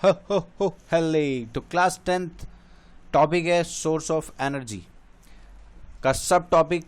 हो हेले। तो क्लास 10th टॉपिक है सोर्स ऑफ एनर्जी का सब टॉपिक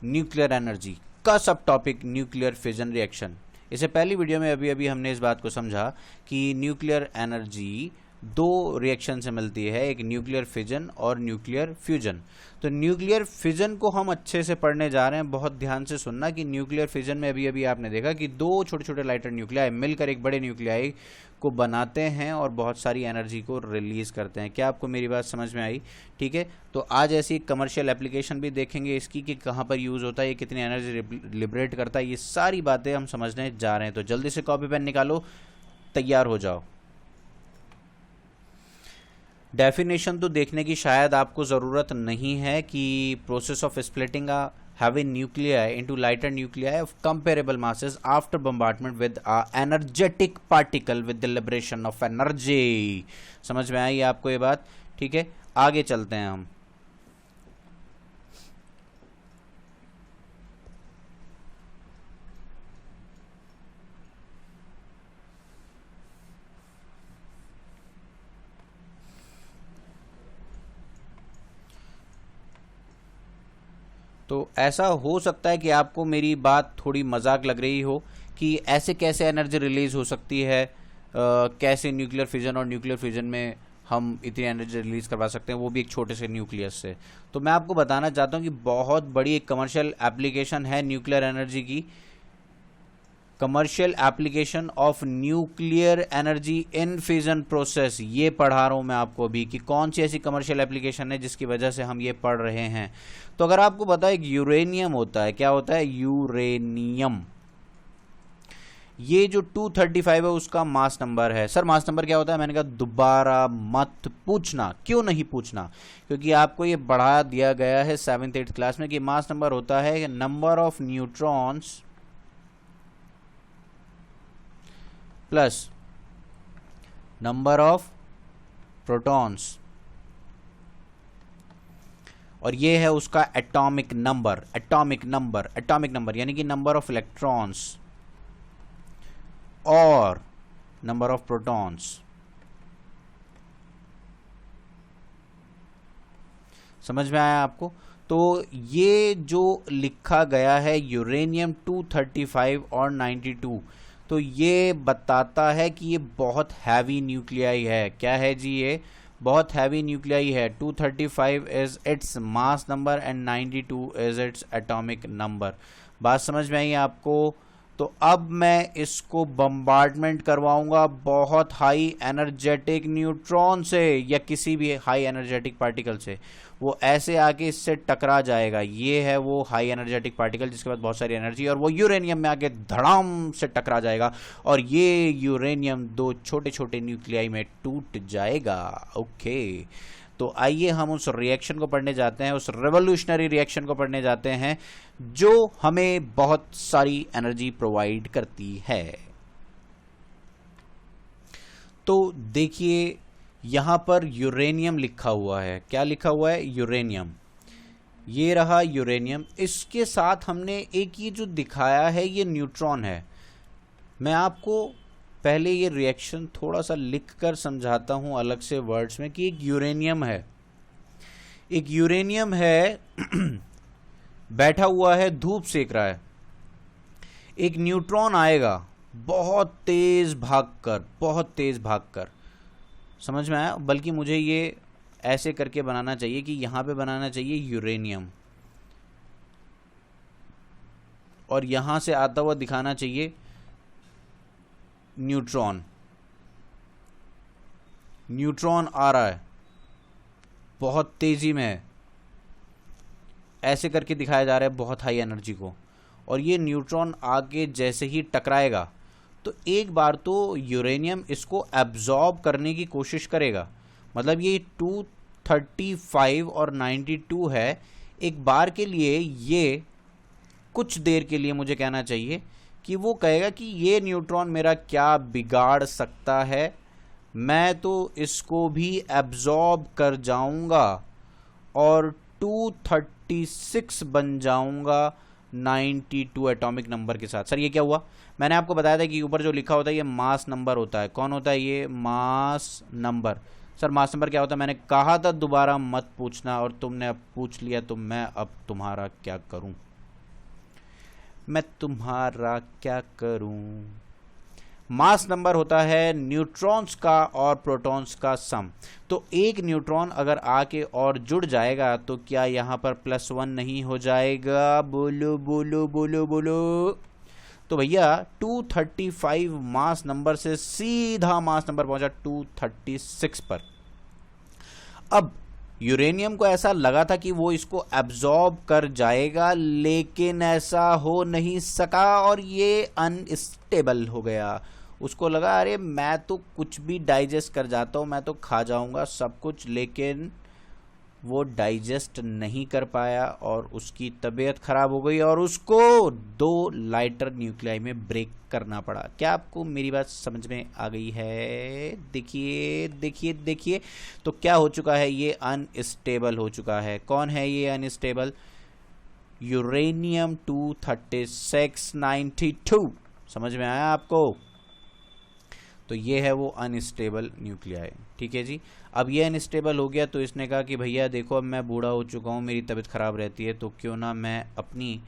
न्यूक्लियर एनर्जी का सब टॉपिक न्यूक्लियर फिजन रिएक्शन। इससे पहली वीडियो में अभी हमने इस बात को समझा कि न्यूक्लियर एनर्जी दो रिएक्शन से मिलती है, एक न्यूक्लियर फिजन और न्यूक्लियर फ्यूजन। तो न्यूक्लियर फिजन को हम अच्छे से पढ़ने जा रहे हैं, बहुत ध्यान से सुनना कि न्यूक्लियर फिजन में अभी आपने देखा कि दो छोटे छोटे लाइटर न्यूक्लियाई मिलकर एक बड़े न्यूक्लियाई को बनाते हैं और बहुत सारी एनर्जी को रिलीज करते हैं। क्या आपको मेरी बात समझ में आई? ठीक है, तो आज ऐसी कमर्शियल एप्लीकेशन भी देखेंगे इसकी कि कहाँ पर यूज़ होता है, ये कितनी एनर्जी लिबरेट करता है, ये सारी बातें हम समझने जा रहे हैं। तो जल्दी से कॉपी पेन निकालो, तैयार हो जाओ। डेफिनेशन तो देखने की शायद आपको ज़रूरत नहीं है कि process of splitting having nuclei into lighter nuclei of comparable masses after bombardment with a energetic particle with the liberation of energy। समझ में आई आपको ये बात? ठीक है, आगे चलते हैं हम। तो ऐसा हो सकता है कि आपको मेरी बात थोड़ी मजाक लग रही हो कि ऐसे कैसे एनर्जी रिलीज हो सकती है, कैसे न्यूक्लियर फिजन और न्यूक्लियर फिजन में हम इतनी एनर्जी रिलीज करवा सकते हैं, वो भी एक छोटे से न्यूक्लियस से। तो मैं आपको बताना चाहता हूँ कि बहुत बड़ी एक कमर्शियल एप्लीकेशन है न्यूक्लियर एनर्जी की। Commercial application of nuclear energy in fission process, ये पढ़ा रहा हूं मैं आपको अभी कि कौन सी ऐसी कमर्शियल एप्लीकेशन है जिसकी वजह से हम ये पढ़ रहे हैं। तो अगर आपको पता है, एक यूरेनियम होता है, क्या होता है? यूरेनियम। ये जो 235 है उसका मास नंबर है। सर मास नंबर क्या होता है? मैंने कहा दोबारा मत पूछना। क्यों नहीं पूछना? क्योंकि आपको ये बढ़ा दिया गया है 7th 8th क्लास में कि मास नंबर होता है number of neutrons plus number of protons, और ये है उसका एटॉमिक नंबर। एटॉमिक नंबर यानी कि नंबर ऑफ इलेक्ट्रॉन्स और नंबर ऑफ प्रोटॉन्स। समझ में आया आपको? तो ये जो लिखा गया है यूरेनियम 235 और 92, तो ये बताता है कि ये बहुत हैवी न्यूक्लियाई है। क्या है जी? ये बहुत हैवी न्यूक्लियाई है। 235 is its mass number and 92 is its atomic number. बात समझ में आई आपको? तो अब मैं इसको बम्बार्डमेंट करवाऊंगा बहुत हाई एनर्जेटिक न्यूट्रॉन से या किसी भी हाई एनर्जेटिक पार्टिकल से। वो ऐसे आके इससे टकरा जाएगा। ये है वो हाई एनर्जेटिक पार्टिकल जिसके पास बहुत सारी एनर्जी, और वो यूरेनियम में आके धड़ाम से टकरा जाएगा और ये यूरेनियम दो छोटे छोटे न्यूक्लियाई में टूट जाएगा। ओके, तो आइए हम उस रिएक्शन को पढ़ने जाते हैं, उस रेवोल्यूशनरी रिएक्शन को पढ़ने जाते हैं जो हमें बहुत सारी एनर्जी प्रोवाइड करती है। तो देखिए यहां पर यूरेनियम लिखा हुआ है। क्या लिखा हुआ है? यूरेनियम। ये रहा यूरेनियम। इसके साथ हमने एक ये जो दिखाया है ये न्यूट्रॉन है। मैं आपको पहले ये रिएक्शन थोड़ा सा लिखकर समझाता हूं अलग से वर्ड्स में कि एक यूरेनियम है बैठा हुआ है, धूप सेक रहा है। एक न्यूट्रॉन आएगा बहुत तेज भागकर। समझ में आया? बल्कि मुझे ये ऐसे करके बनाना चाहिए कि यहां पे बनाना चाहिए यूरेनियम और यहां से आता हुआ दिखाना चाहिए न्यूट्रॉन आ रहा है, बहुत तेजी में है, ऐसे करके दिखाया जा रहा है बहुत हाई एनर्जी को। और ये न्यूट्रॉन आगे जैसे ही टकराएगा तो एक बार तो यूरेनियम इसको एब्जॉर्ब करने की कोशिश करेगा। मतलब ये 235 और 92 है, एक बार के लिए ये कुछ देर के लिए मुझे कहना चाहिए कि वो कहेगा कि ये न्यूट्रॉन मेरा क्या बिगाड़ सकता है, मैं तो इसको भी एब्जॉर्ब कर जाऊंगा और 236 बन जाऊंगा 92 एटॉमिक नंबर के साथ। सर ये क्या हुआ? मैंने आपको बताया था कि ऊपर जो लिखा होता है ये मास नंबर होता है। कौन होता है ये? Mass number. Sir mass number क्या होता है? मैंने कहा था दोबारा मत पूछना, और तुमने अब पूछ लिया, तो मैं अब तुम्हारा क्या करूं? मैं तुम्हारा क्या करूं? मास नंबर होता है न्यूट्रॉन्स का और प्रोटॉन्स का सम। तो एक न्यूट्रॉन अगर आके और जुड़ जाएगा तो क्या यहाँ पर +1 नहीं हो जाएगा? बोलो बोलो बोलो बोलो। तो भैया 235 मास नंबर से सीधा मास नंबर पहुंचा 236 पर। अब यूरेनियम को ऐसा लगा था कि वो इसको एब्जॉर्ब कर जाएगा, लेकिन ऐसा हो नहीं सका और ये अनस्टेबल हो गया। उसको लगा अरे मैं तो कुछ भी डाइजेस्ट कर जाता हूँ, मैं तो खा जाऊंगा सब कुछ, लेकिन वो डाइजेस्ट नहीं कर पाया और उसकी तबीयत खराब हो गई और उसको 2 लाइटर न्यूक्लियाई में ब्रेक करना पड़ा। क्या आपको मेरी बात समझ में आ गई है? देखिए देखिए देखिए, तो क्या हो चुका है? ये अनस्टेबल हो चुका है। कौन है ये अनस्टेबल? यूरेनियम 23692। समझ में आया आपको? तो ये है वो अनस्टेबल न्यूक्लियाई। ठीक है जी। अब ये अनस्टेबल हो गया तो इसने कहा कि भैया देखो अब मैं बूढ़ा हो चुका हूँ, मेरी तबीयत ख़राब रहती है, तो क्यों ना मैं अपनी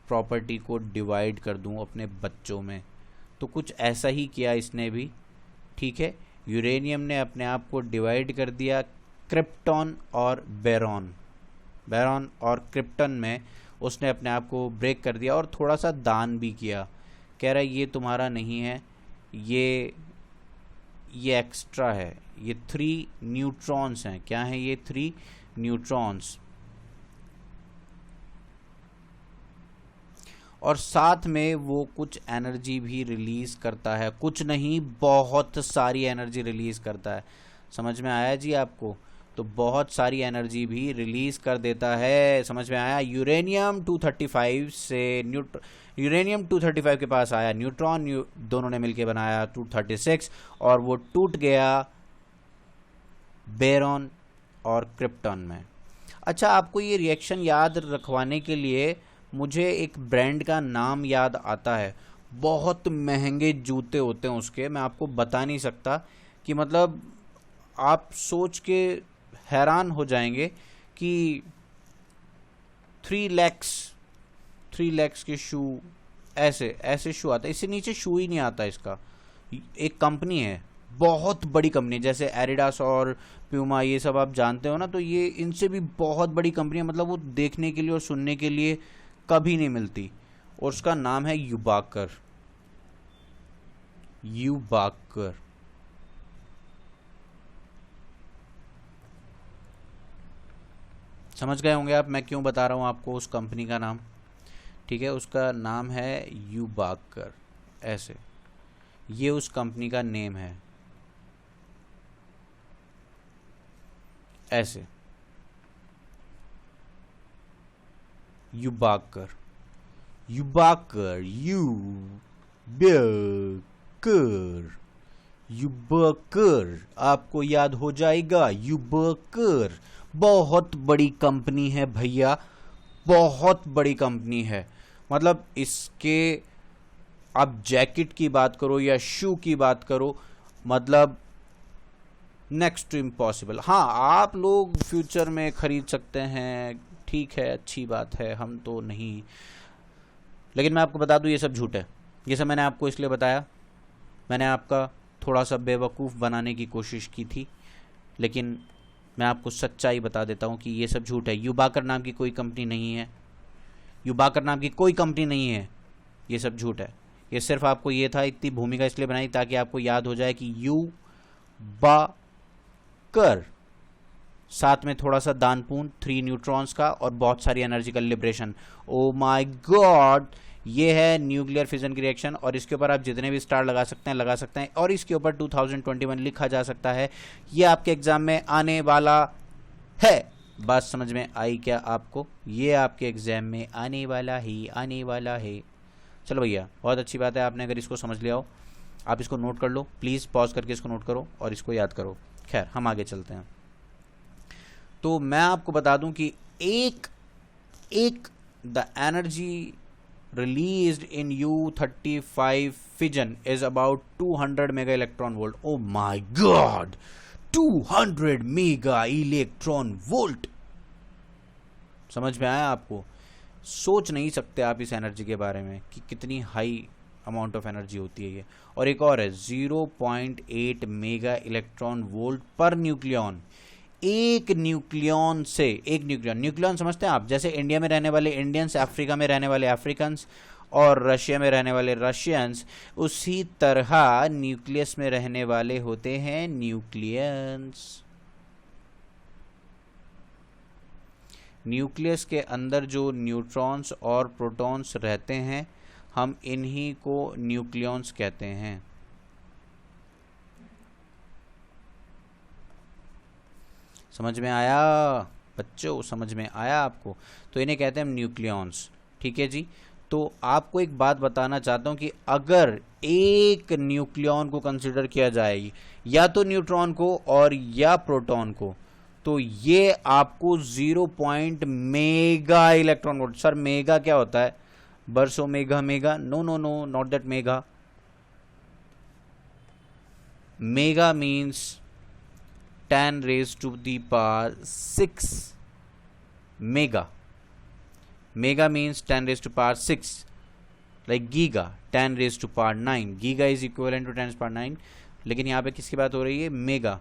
प्रॉपर्टी को डिवाइड कर दूँ अपने बच्चों में। तो कुछ ऐसा ही किया इसने भी। ठीक है, यूरेनियम ने अपने आप को डिवाइड कर दिया क्रिप्टॉन और बेरॉन। बेरॉन और क्रिप्टन में उसने अपने आप को ब्रेक कर दिया और थोड़ा सा दान भी किया। कह रहा है ये तुम्हारा नहीं है, ये एक्स्ट्रा है, ये 3 न्यूट्रॉन्स हैं। क्या हैं ये? 3 न्यूट्रॉन्स। और साथ में वो कुछ एनर्जी भी रिलीज करता है, कुछ नहीं बहुत सारी एनर्जी रिलीज करता है। समझ में आया जी आपको? तो बहुत सारी एनर्जी भी रिलीज कर देता है। समझ में आया? यूरेनियम 235 से यूरेनियम 235 के पास आया न्यूट्रॉन, दोनों ने मिलकर बनाया 236 और वो टूट गया बेरॉन और क्रिप्टॉन में। अच्छा, आपको ये रिएक्शन याद रखवाने के लिए मुझे एक ब्रांड का नाम याद आता है। बहुत महंगे जूते होते हैं उसके, मैं आपको बता नहीं सकता कि मतलब आप सोच के हैरान हो जाएंगे कि 3 lakhs के शू, ऐसे शू आता है। इससे नीचे शू ही नहीं आता इसका। एक कंपनी है, बहुत बड़ी कंपनी, जैसे एडिडास और प्यूमा ये सब आप जानते हो ना, तो ये इनसे भी बहुत बड़ी कंपनी है। मतलब वो देखने के लिए और सुनने के लिए कभी नहीं मिलती, और उसका नाम है यूबाकर। समझ गए होंगे आप मैं क्यों बता रहा हूँ आपको उस कंपनी का नाम? ठीक है, उसका नाम है यूबाकर। ऐसे ये उस कंपनी का नेम है। ऐसे यूबाकर, यूबाकर, यूबाकर आपको याद हो जाएगा। यूबाकर बहुत बड़ी कंपनी है भैया, बहुत बड़ी कंपनी है। मतलब इसके आप जैकेट की बात करो या शू की बात करो, मतलब नेक्स्ट टू इम्पॉसिबल। हाँ, आप लोग फ्यूचर में खरीद सकते हैं, ठीक है, अच्छी बात है, हम तो नहीं। लेकिन मैं आपको बता दूं ये सब झूठ है। ये सब मैंने आपको इसलिए बताया, मैंने आपका थोड़ा सा बेवकूफ़ बनाने की कोशिश की थी, लेकिन मैं आपको सच्चाई बता देता हूँ कि ये सब झूठ है। यूबाकर नाम की कोई कंपनी नहीं है, यूबाकर नाम की कोई कंपनी नहीं है, ये सब झूठ है। ये सिर्फ आपको ये था, इतनी भूमिका इसलिए बनाई ताकि आपको याद हो जाए कि यूबाकर, साथ में थोड़ा सा दानपूर्ण 3 न्यूट्रॉन्स का और बहुत सारी एनर्जी का लिबरेशन। ओ माय गॉड, ये है न्यूक्लियर फिजन की रिएक्शन, और इसके ऊपर आप जितने भी स्टार लगा सकते हैं, और इसके ऊपर 2021 लिखा जा सकता है। ये आपके एग्जाम में आने वाला है। बात समझ में आई क्या आपको? ये आपके एग्जाम में आने वाला है। चलो भैया, बहुत अच्छी बात है, आपने अगर इसको समझ लिया हो, आप इसको नोट कर लो, प्लीज़ पॉज करके इसको नोट करो और इसको याद करो। खैर, हम आगे चलते हैं। तो मैं आपको बता दूं कि एक the energy released in U-35 fission is about 200 mega electron volt. Oh my god, 200 mega electron volt. समझ में आया आपको? सोच नहीं सकते आप इस एनर्जी के बारे में कि कितनी हाई अमाउंट ऑफ एनर्जी होती है ये. और एक और है 0.8 mega electron volt per nucleon. एक न्यूक्लियन से, एक न्यूक्लियन समझते हैं आप? जैसे इंडिया में रहने वाले इंडियंस, अफ्रीका में रहने वाले अफ्रीकन्स और रशिया में रहने वाले रशियंस, उसी तरह न्यूक्लियस में रहने वाले होते हैं न्यूक्लियंस. न्यूक्लियस के अंदर जो न्यूट्रॉन्स और प्रोटॉन्स रहते हैं, हम इन्हीं को न्यूक्लियॉन्स कहते हैं. समझ में आया बच्चों? समझ में आया आपको? तो इन्हें कहते हैं न्यूक्लियॉन्स. ठीक है जी. तो आपको एक बात बताना चाहता हूं कि अगर एक न्यूक्लियॉन को कंसिडर किया जाए, या तो न्यूट्रॉन को और या प्रोटॉन को, तो ये आपको 0. Mega electron volt. Sir mega क्या होता है? बरसों mega? Mega no no no, not that mega. Mega means 10 raised to the power 6 mega. Mega means 10 raised to power 6, like giga 10 raised to power 9. giga is equivalent to 10 raised to power 9. लेकिन यहाँ पे किसकी बात हो रही है? Mega.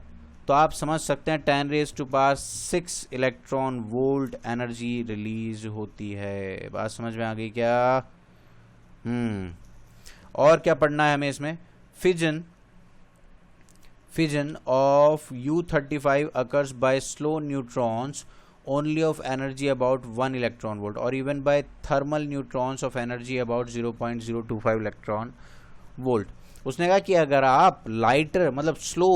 तो आप समझ सकते हैं 10 raised to power 6 electron volt energy release होती है. बात समझ में आ गई क्या? और क्या पढ़ना है हमें इसमें? Fission of U-35 occurs by slow neutrons only of energy about 1 electron volt, or even by thermal neutrons of energy about 0.025 electron volt. उसने कहा कि अगर आप लाइटर मतलब स्लो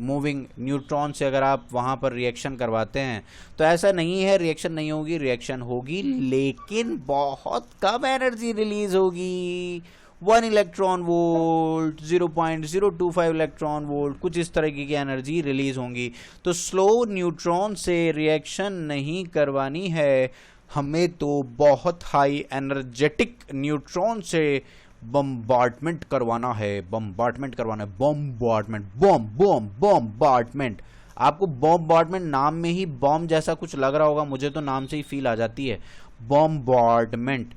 मूविंग न्यूट्रॉन से अगर आप वहाँ पर रिएक्शन करवाते हैं, तो ऐसा नहीं है रिएक्शन नहीं होगी, रिएक्शन होगी, लेकिन बहुत कम एनर्जी रिलीज होगी. 1 इलेक्ट्रॉन वोल्ट, 0.025 इलेक्ट्रॉन वोल्ट, कुछ इस तरह की एनर्जी रिलीज होंगी. तो स्लो न्यूट्रॉन से रिएक्शन नहीं करवानी है हमें, तो बहुत हाई एनर्जेटिक न्यूट्रॉन से बम्बार्टमेंट करवाना है. बम्बार्टमेंट. आपको बम्बार्टमेंट नाम में ही बॉम्ब जैसा कुछ लग रहा होगा, मुझे तो नाम से ही फील आ जाती है. बम्बार्टमेंट.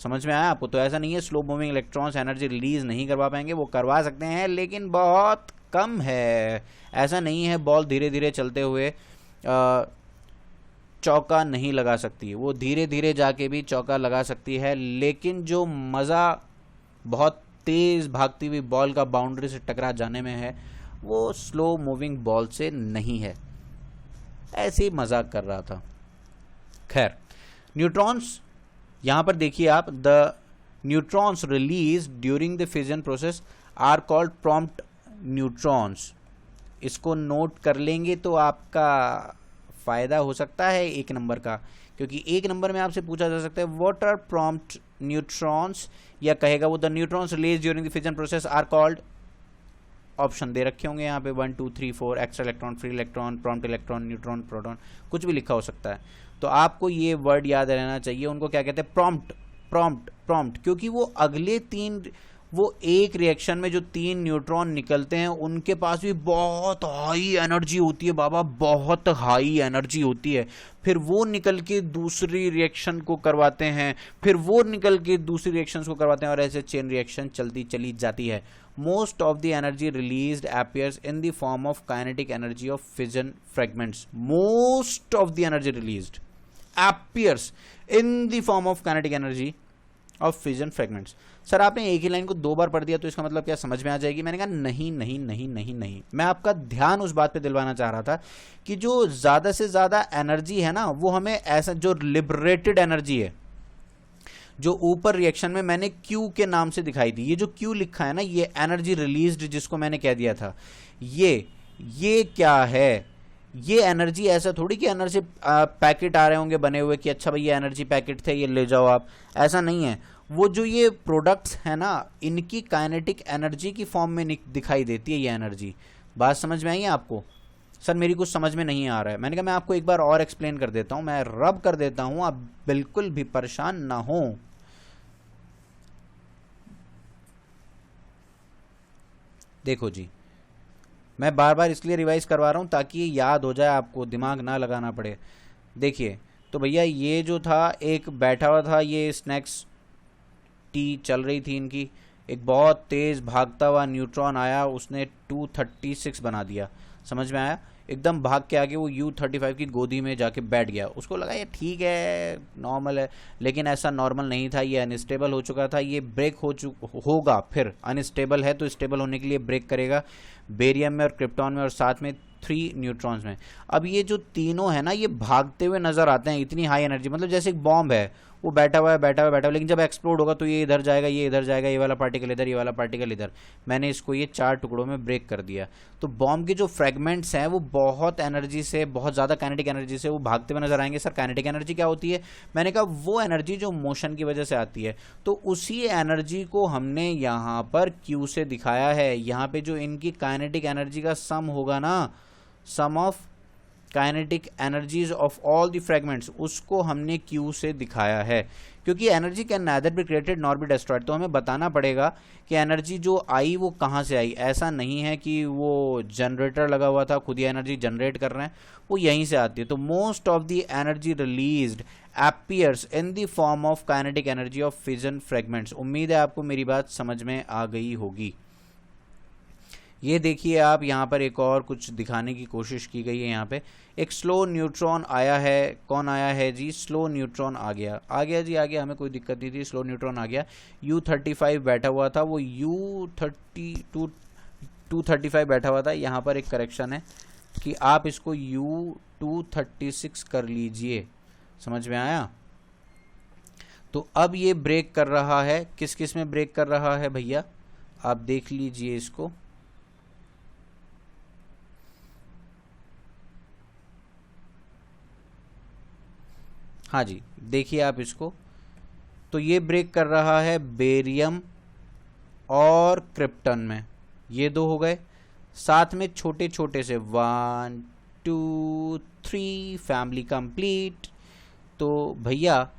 समझ में आया आपको? तो ऐसा नहीं है slow moving electrons energy release नहीं करवा पाएंगे, वो करवा सकते हैं लेकिन बहुत कम है. ऐसा नहीं है बॉल धीरे धीरे चलते हुए चौका नहीं लगा सकती, वो धीरे धीरे जाके भी चौका लगा सकती है, लेकिन जो मज़ा बहुत तेज़ भागती हुई बॉल का बाउंड्री से टकरा जाने में है, वो स्लो मूविंग बॉल से नहीं है. ऐसे ही मजाक कर रहा था. खैर, न्यूट्रॉन्स यहाँ पर देखिए आप, the neutrons release during the fission process are called prompt neutrons. इसको नोट कर लेंगे तो आपका फ़ायदा हो सकता है 1 नंबर का, क्योंकि 1 नंबर में आपसे पूछा जा सकता है व्हाट आर प्रॉम्प्ट न्यूट्रॉन्स, या कहेगा वो the neutrons release during the fission process are called, option दे रखे होंगे यहाँ पे 1 2 3 4, extra electron, free electron, prompt electron, neutron, proton, कुछ भी लिखा हो सकता है. तो आपको ये वर्ड याद रहना चाहिए. उनको क्या कहते हैं? प्रॉम्प्ट. प्रॉम्प्ट. प्रॉम्प्ट क्योंकि वो अगले 3, वो एक रिएक्शन में जो 3 न्यूट्रॉन निकलते हैं उनके पास भी बहुत हाई एनर्जी होती है बाबा, बहुत हाई एनर्जी होती है. फिर वो निकल के दूसरी रिएक्शन को करवाते हैं, फिर वो निकल के दूसरी रिएक्शन को करवाते हैं, और ऐसे चेन रिएक्शन चलती चली जाती है. Most of the energy released appears in the form of kinetic energy of fission fragments. Most of the energy released appears in the form of kinetic energy of fission fragments. Sir आपने एक ही line को 2 बार पढ़ दिया तो इसका मतलब क्या समझ में आ जाएगी? मैंने कहा नहीं नहीं नहीं नहीं नहीं. मैं आपका ध्यान उस बात पे दिलवाना चाह रहा था कि जो ज़्यादा से ज़्यादा एनर्जी है ना, वो हमें ऐसा जो लिबरेटेड एनर्जी है, जो ऊपर रिएक्शन में मैंने Q के नाम से दिखाई थी, ये जो Q लिखा है ना, ये एनर्जी रिलीज्ड जिसको मैंने कह दिया था, ये क्या है? ये एनर्जी ऐसा थोड़ी कि एनर्जी पैकेट आ रहे होंगे बने हुए कि अच्छा भाई ये एनर्जी पैकेट थे, ये ले जाओ आप, ऐसा नहीं है. वो जो ये प्रोडक्ट्स है ना, इनकी काइनेटिक एनर्जी की फॉर्म में दिखाई देती है ये एनर्जी. बात समझ में आई है आपको? सर मेरी कुछ समझ में नहीं आ रहा है। मैंने कहा मैं आपको एक बार और एक्सप्लेन कर देता हूं, मैं रब कर देता हूं, आप बिल्कुल भी परेशान ना हो। देखो जी, मैं बार बार इसलिए रिवाइज करवा रहा हूं ताकि ये याद हो जाए, आपको दिमाग ना लगाना पड़े। देखिए तो भैया ये जो था एक बैठा हुआ था, ये स्नैक्स टी चल रही थी इनकी, एक बहुत तेज भागता हुआ न्यूट्रॉन आया, उसने 236 बना दिया। समझ में आया? एकदम भाग के आगे वो U-35 की गोदी में जाके बैठ गया। उसको लगा ये ठीक है, नॉर्मल है, लेकिन ऐसा नॉर्मल नहीं था, ये अनस्टेबल हो चुका था। ये ब्रेक होगा, फिर अनस्टेबल है तो स्टेबल होने के लिए ब्रेक करेगा बेरियम में और क्रिप्टॉन में और साथ में 3 न्यूट्रॉन्स में। अब ये जो तीनों है ना, ये भागते हुए नजर आते हैं, इतनी हाई एनर्जी, मतलब जैसे एक बॉम्ब है, वो बैठा हुआ है, लेकिन जब एक्सप्लोड होगा तो ये इधर जाएगा, ये इधर जाएगा, ये वाला पार्टिकल इधर, ये वाला पार्टिकल इधर। मैंने इसको ये 4 टुकड़ों में ब्रेक कर दिया। तो बॉम्ब के जो फ्रेगमेंट्स हैं वो बहुत एनर्जी से, बहुत ज़्यादा काइनेटिक एनर्जी से वो भागते हुए नजर आएंगे। सर काइनेटिक एनर्जी क्या होती है? मैंने कहा वो एनर्जी जो मोशन की वजह से आती है। तो उसी एनर्जी को हमने यहाँ पर Q से दिखाया है। यहाँ पे जो इनकी काइनेटिक एनर्जी का सम होगा ना, sum of kinetic energies of all the fragments, उसको हमने Q से दिखाया है। क्योंकि energy can neither be created nor be destroyed, तो हमें बताना पड़ेगा कि एनर्जी जो आई वो कहाँ से आई। ऐसा नहीं है कि वो जनरेटर लगा हुआ था, खुद ही एनर्जी जनरेट कर रहे हैं, वो यहीं से आती है। तो most of the energy released appears in the form of kinetic energy of fission fragments। उम्मीद है आपको मेरी बात समझ में आ गई होगी। ये देखिए आप, यहाँ पर एक और कुछ दिखाने की कोशिश की गई है। यहाँ पे एक स्लो न्यूट्रॉन आया है। कौन आया है जी? स्लो न्यूट्रॉन आ गया जी, आ गया, हमें कोई दिक्कत नहीं थी। स्लो न्यूट्रॉन आ गया। U-35 बैठा हुआ था, वो U-235 बैठा हुआ था। यहाँ पर एक करेक्शन है कि आप इसको U-236 कर लीजिए। समझ में आया? तो अब ये ब्रेक कर रहा है, किस किस में ब्रेक कर रहा है भैया, आप देख लीजिए इसको। हाँ जी, देखिए आप इसको, तो ये ब्रेक कर रहा है बेरियम और क्रिप्टन में, ये 2 हो गए। साथ में छोटे छोटे से 1 2 3 फैमिली कंप्लीट। तो भैया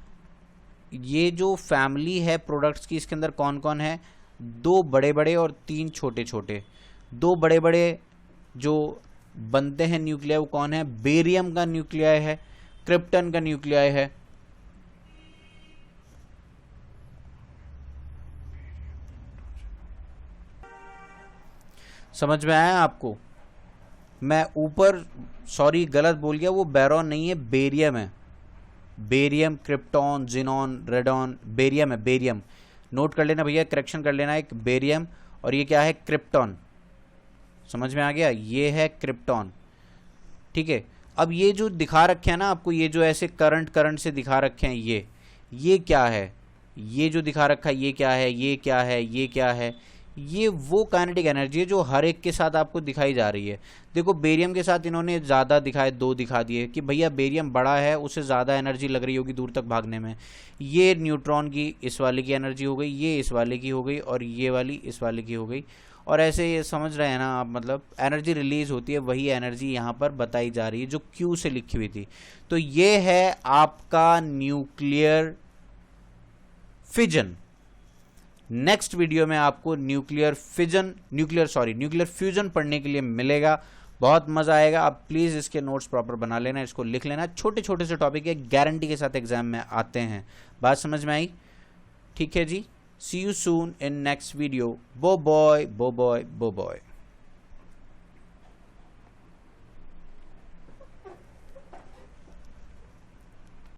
ये जो फैमिली है प्रोडक्ट्स की, इसके अंदर कौन कौन है? 2 बड़े बड़े और 3 छोटे छोटे। 2 बड़े बड़े जो बनते हैं न्यूक्लियाई, वो कौन है? बेरियम का न्यूक्लियाई है, क्रिप्टन का न्यूक्लियाई है। समझ में आया आपको? मैं ऊपर सॉरी गलत बोल गया, वो बैरॉन नहीं है, बेरियम है। Barium, krypton, xenon, radon, barium है, बेरियम। नोट कर लेना भैया, करेक्शन कर लेना, एक बेरियम और ये क्या है? क्रिप्टॉन। समझ में आ गया? ये है क्रिप्टॉन, ठीक है। अब ये जो दिखा रखे हैं ना आपको, ये जो ऐसे करंट से दिखा रखे हैं, ये क्या है? ये जो दिखा रखा है, ये क्या है? ये क्या है? ये क्या है? ये वो काइनेटिक एनर्जी है जो हर एक के साथ आपको दिखाई जा रही है। देखो बेरियम के साथ इन्होंने ज़्यादा दिखाए, 2 दिखा दिए कि भैया बेरियम बड़ा है, उसे ज़्यादा एनर्जी लग रही होगी दूर तक भागने में। ये न्यूट्रॉन की इस वाले की एनर्जी हो गई, ये इस वाले की हो गई और ये वाली इस वाले की हो गई। और ऐसे ये समझ रहे हैं ना आप, मतलब एनर्जी रिलीज होती है, वही एनर्जी यहाँ पर बताई जा रही है जो Q से लिखी हुई थी। तो ये है आपका न्यूक्लियर फिजन। नेक्स्ट वीडियो में आपको न्यूक्लियर फ्यूजन पढ़ने के लिए मिलेगा, बहुत मजा आएगा। आप प्लीज इसके नोट्स प्रॉपर बना लेना, इसको लिख लेना। छोटे छोटे से टॉपिक है, गारंटी के साथ एग्जाम में आते हैं। बात समझ में आई? ठीक है जी, see you soon in next video. बो बॉय बो बॉय बो बॉय।